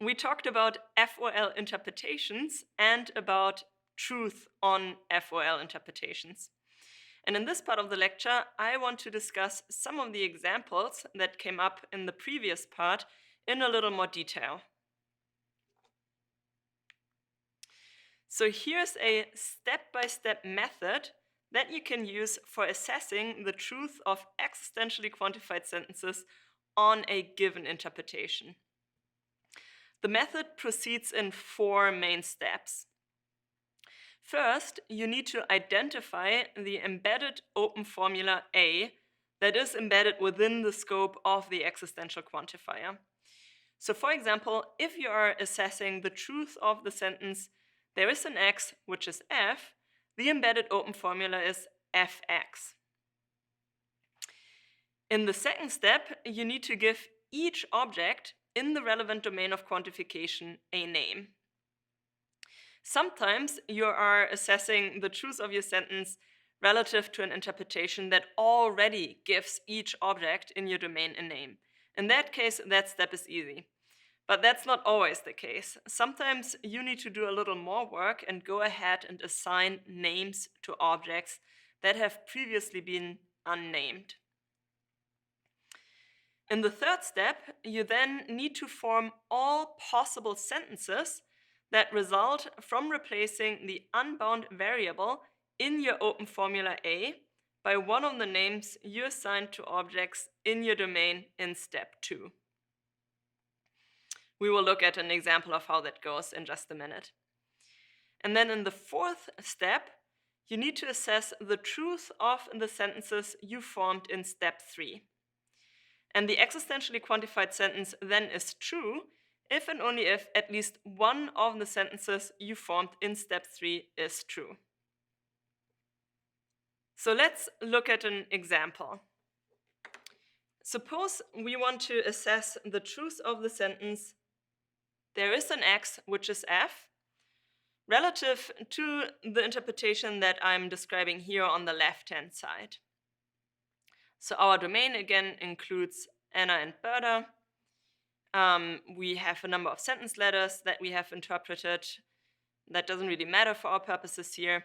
we talked about FOL interpretations and about truth on FOL interpretations. And in this part of the lecture, I want to discuss some of the examples that came up in the previous part in a little more detail. So here's a step-by-step method that you can use for assessing the truth of existentially quantified sentences on a given interpretation. The method proceeds in 4 main steps. First, you need to identify the embedded open formula A that is embedded within the scope of the existential quantifier. So for example, if you are assessing the truth of the sentence, there is an x which is f, the embedded open formula is fx. In the second step, you need to give each object in the relevant domain of quantification a name. Sometimes you are assessing the truth of your sentence relative to an interpretation that already gives each object in your domain a name. In that case, that step is easy. But that's not always the case. Sometimes you need to do a little more work and go ahead and assign names to objects that have previously been unnamed. In the third step, you then need to form all possible sentences that result from replacing the unbound variable in your open formula A by one of the names you assigned to objects in your domain in step 2. We will look at an example of how that goes in just a minute. And then in the fourth step, you need to assess the truth of the sentences you formed in step 3. And the existentially quantified sentence then is true if and only if at least one of the sentences you formed in step 3 is true. So let's look at an example. Suppose we want to assess the truth of the sentence, there is an x which is f, relative to the interpretation that I'm describing here on the left-hand side. So our domain again includes Anna and Berta. We have a number of sentence letters that we have interpreted. That doesn't really matter for our purposes here.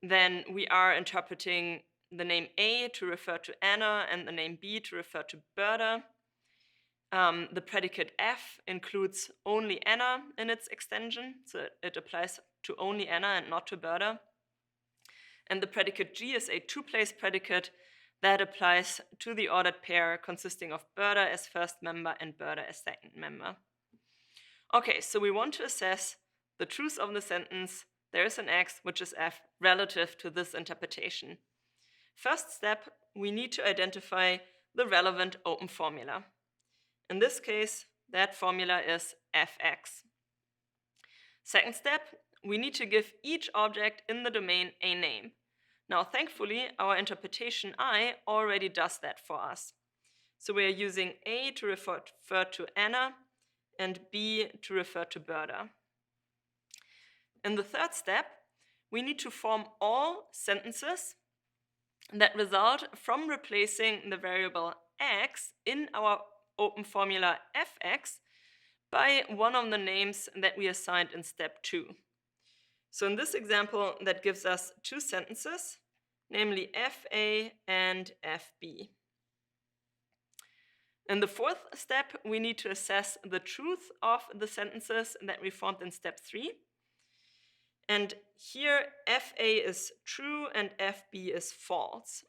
Then we are interpreting the name A to refer to Anna and the name B to refer to Berta. The predicate F includes only Anna in its extension, so it applies to only Anna and not to Berta. And the predicate G is a two-place predicate that applies to the ordered pair consisting of Berta as first member and Berta as second member. Okay, so we want to assess the truth of the sentence, there is an x which is f relative to this interpretation. First step, we need to identify the relevant open formula. In this case, that formula is fx. Second step, we need to give each object in the domain a name. Now, thankfully, our interpretation I already does that for us. So we are using A to refer to Anna and B to refer to Berta. In the third step, we need to form all sentences that result from replacing the variable x in our open formula fx by one of the names that we assigned in step 2. So in this example, that gives us 2 sentences, namely FA and FB. In the fourth step, we need to assess the truth of the sentences that we formed in step 3. And here, FA is true and FB is false.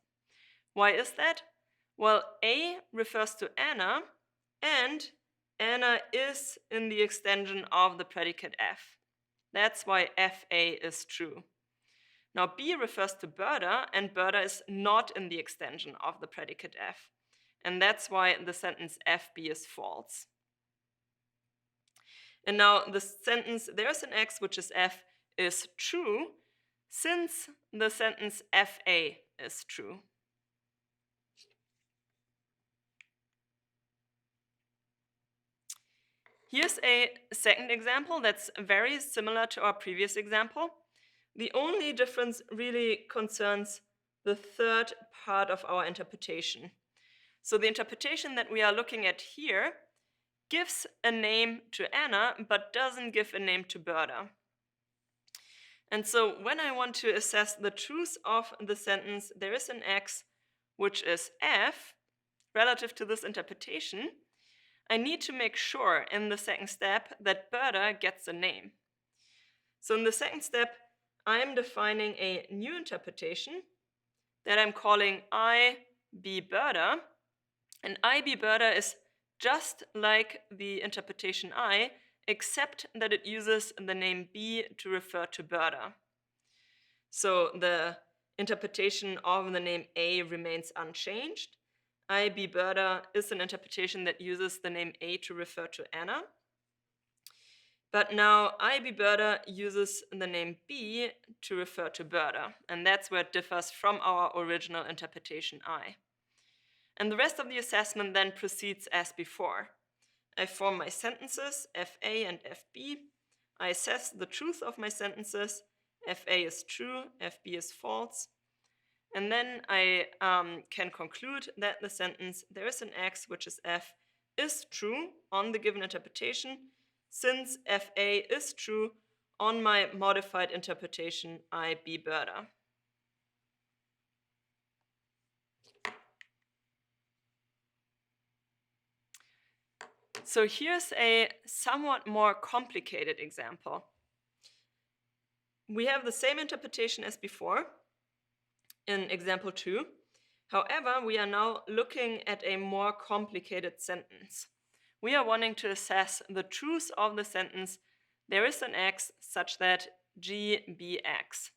Why is that? Well, A refers to Anna, and Anna is in the extension of the predicate F. That's why FA is true. Now, B refers to Berta, and Berta is not in the extension of the predicate F. And that's why the sentence FB is false. And now the sentence, there's an X which is F, is true, since the sentence FA is true. Here's a second example that's very similar to our previous example. The only difference really concerns the third part of our interpretation. So the interpretation that we are looking at here gives a name to Anna, but doesn't give a name to Berta. And so when I want to assess the truth of the sentence, there is an X which is F, relative to this interpretation, I need to make sure in the second step that Berta gets a name. So in the second step, I am defining a new interpretation that I'm calling I B Berta. And I B Berta is just like the interpretation I, except that it uses the name B to refer to Berta. So the interpretation of the name A remains unchanged. I B Berta is an interpretation that uses the name A to refer to Anna. But now I B Berta uses the name B to refer to Berta, and that's where it differs from our original interpretation I. And the rest of the assessment then proceeds as before. I form my sentences, FA and FB. I assess the truth of my sentences. FA is true, FB is false. And then I can conclude that the sentence, there is an X which is F, is true on the given interpretation, since FA is true on my modified interpretation I B Berta. So here's a somewhat more complicated example. We have the same interpretation as before in example 2. However, we are now looking at a more complicated sentence. We are wanting to assess the truth of the sentence, there is an X such that G be X.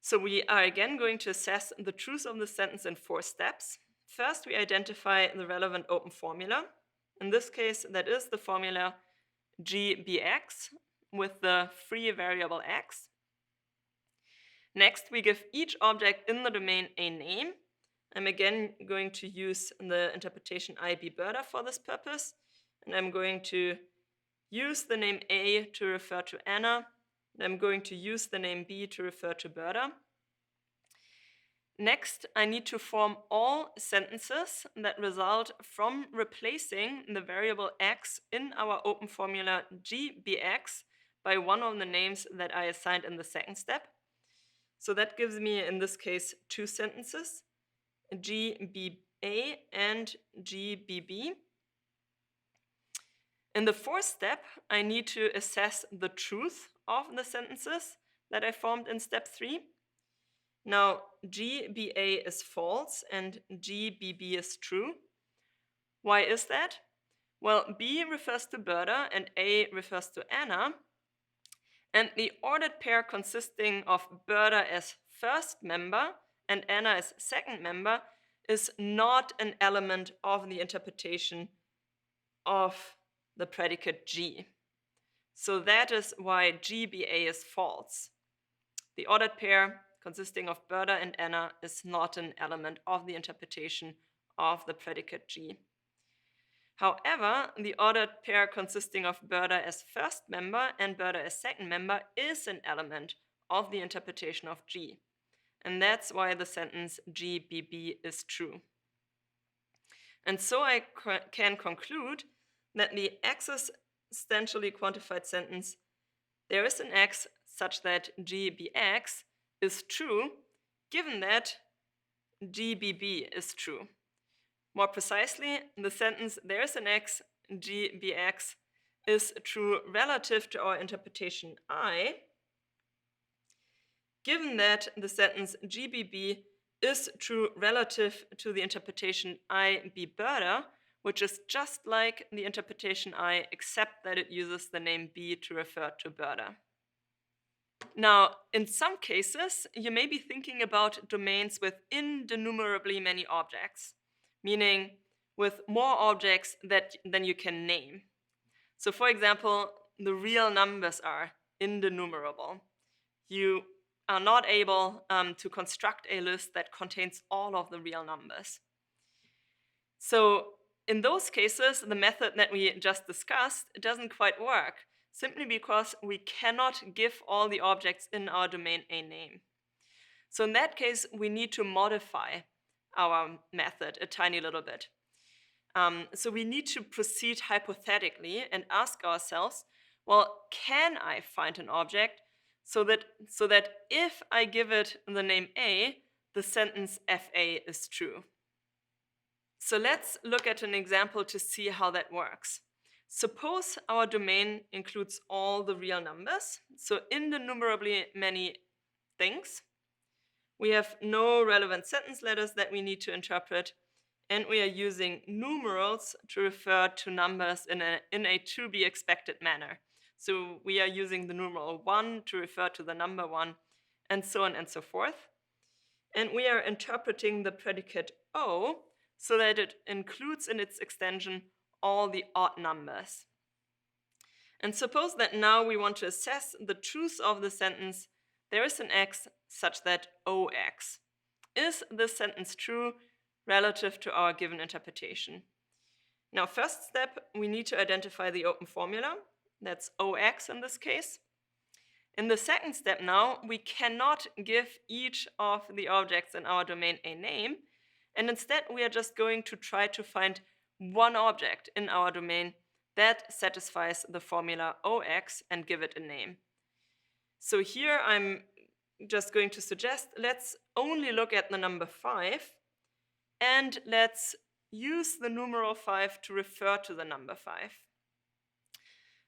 So we are again going to assess the truth of the sentence in 4 steps. First, we identify the relevant open formula. In this case, that is the formula GBX with the free variable X. Next, we give each object in the domain a name. I'm again going to use the interpretation IB Berta for this purpose. And I'm going to use the name A to refer to Anna. And I'm going to use the name B to refer to Berta. Next, I need to form all sentences that result from replacing the variable x in our open formula gbx by one of the names that I assigned in the second step. So that gives me, in this case, 2 sentences, gba and gbb. In the 4th step, I need to assess the truth of the sentences that I formed in step 3. Now, GBA is false and GBB is true. Why is that? Well, B refers to Berta and A refers to Anna. And the ordered pair consisting of Berta as first member and Anna as second member is not an element of the interpretation of the predicate G. So that is why GBA is false. The ordered pair consisting of Berta and Anna is not an element of the interpretation of the predicate G. However, the ordered pair consisting of Berta as first member and Berta as second member is an element of the interpretation of G. And that's why the sentence GBB is true. And so I can conclude that the existentially quantified sentence, there is an X such that GBX is true, given that GBB is true. More precisely, the sentence there is an X, GBX, is true relative to our interpretation I, given that the sentence GBB is true relative to the interpretation I B Berta, which is just like the interpretation I, except that it uses the name B to refer to Berta. Now, in some cases, you may be thinking about domains with innumerably many objects, meaning with more objects than you can name. So for example, the real numbers are innumerable. You are not able to construct a list that contains all of the real numbers. So in those cases, the method that we just discussed doesn't quite work, simply because we cannot give all the objects in our domain a name. So in that case, we need to modify our method a tiny little bit. So we need to proceed hypothetically and ask ourselves, well, can I find an object so that if I give it the name A, the sentence FA is true? So let's look at an example to see how that works. Suppose our domain includes all the real numbers, so innumerably many things. We have no relevant sentence letters that we need to interpret, and we are using numerals to refer to numbers in a to be expected manner. So we are using the numeral 1 to refer to the number 1, and so on and so forth. And we are interpreting the predicate O so that it includes in its extension all the odd numbers. And suppose that now we want to assess the truth of the sentence, there is an X such that OX. Is this sentence true relative to our given interpretation? Now, first step, we need to identify the open formula. That's OX in this case. In the second step now, we cannot give each of the objects in our domain a name, and instead we are just going to try to find one object in our domain that satisfies the formula OX and give it a name. So here I'm just going to suggest let's only look at the number 5, and let's use the numeral 5 to refer to the number 5.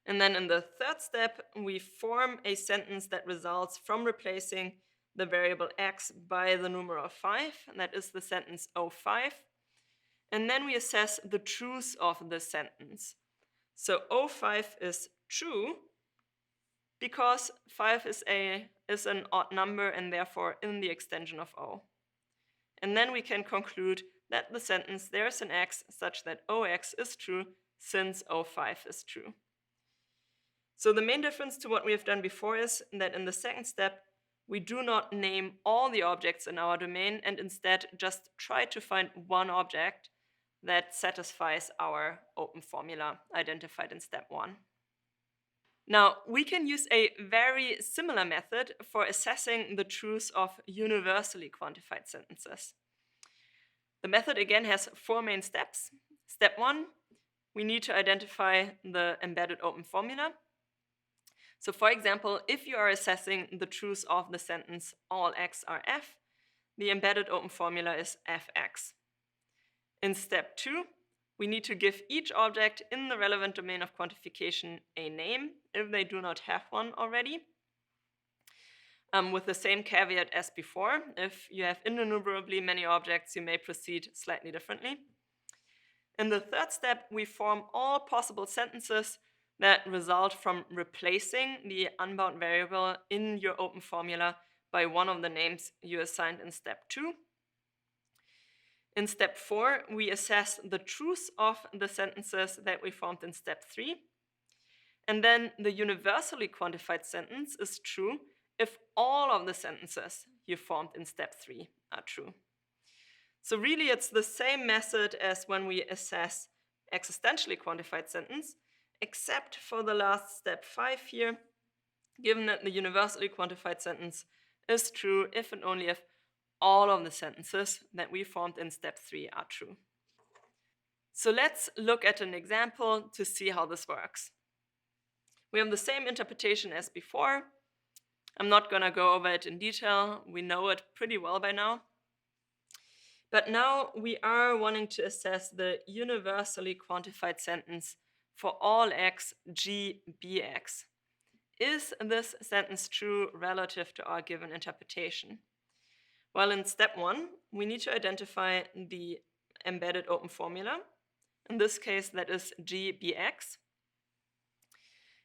And then in the third step, we form a sentence that results from replacing the variable x by the numeral 5, and that is the sentence O5. And then we assess the truth of the sentence. So O5 is true because 5 is an odd number and therefore in the extension of O. And then we can conclude that the sentence there is an x such that OX is true since O5 is true. So the main difference to what we have done before is that in the second step, we do not name all the objects in our domain and instead just try to find one object that satisfies our open formula identified in step 1. Now, we can use a very similar method for assessing the truth of universally quantified sentences. The method again has 4 main steps. Step 1, we need to identify the embedded open formula. So for example, if you are assessing the truth of the sentence all x are f, the embedded open formula is fx. In step 2, we need to give each object in the relevant domain of quantification a name if they do not have one already. With the same caveat as before, if you have innumerably many objects, you may proceed slightly differently. In the third step, we form all possible sentences that result from replacing the unbound variable in your open formula by one of the names you assigned in step 2. In step 4, we assess the truth of the sentences that we formed in step 3. And then the universally quantified sentence is true if all of the sentences you formed in step 3 are true. So really it's the same method as when we assess existentially quantified sentence, except for the last step 5 here, given that the universally quantified sentence is true if and only if all of the sentences that we formed in step 3 are true. So let's look at an example to see how this works. We have the same interpretation as before. I'm not going to go over it in detail. We know it pretty well by now. But now we are wanting to assess the universally quantified sentence for all x g bx. Is this sentence true relative to our given interpretation? Well, in step 1, we need to identify the embedded open formula. In this case, that is g bx.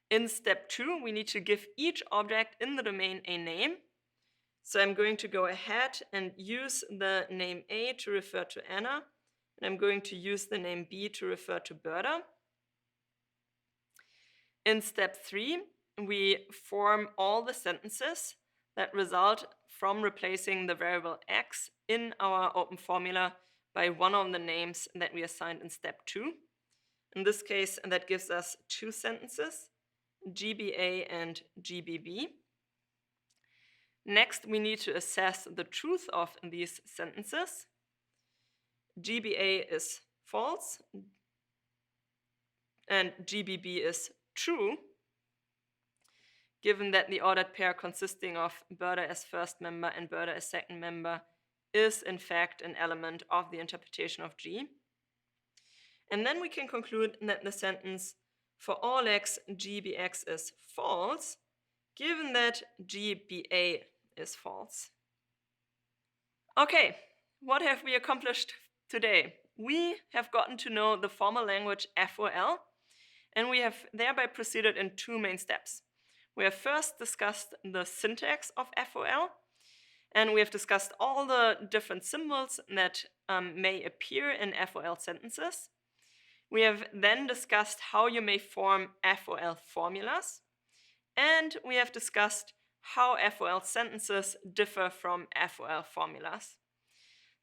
In step 2, we need to give each object in the domain a name. So I'm going to go ahead and use the name A to refer to Anna, and I'm going to use the name B to refer to Berta. In step 3, we form all the sentences that result from replacing the variable x in our open formula by one of the names that we assigned in step 2. In this case, that gives us 2 sentences, GBA and GBB. Next, we need to assess the truth of these sentences. GBA is false and GBB is true, given that the ordered pair consisting of Börder as first member and Börder as second member is in fact an element of the interpretation of G. And then we can conclude that the sentence for all x, GBX is false, given that GBA is false. Okay, what have we accomplished today? We have gotten to know the formal language FOL, and we have thereby proceeded in two main steps. We have first discussed the syntax of FOL, and we have discussed all the different symbols that may appear in FOL sentences. We have then discussed how you may form FOL formulas, and we have discussed how FOL sentences differ from FOL formulas.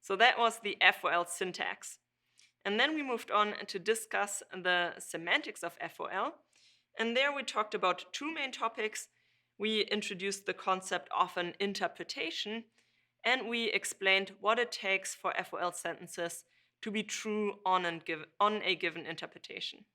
So that was the FOL syntax. And then we moved on to discuss the semantics of FOL, and there we talked about two main topics. We introduced the concept of an interpretation, and we explained what it takes for FOL sentences to be true on a given interpretation.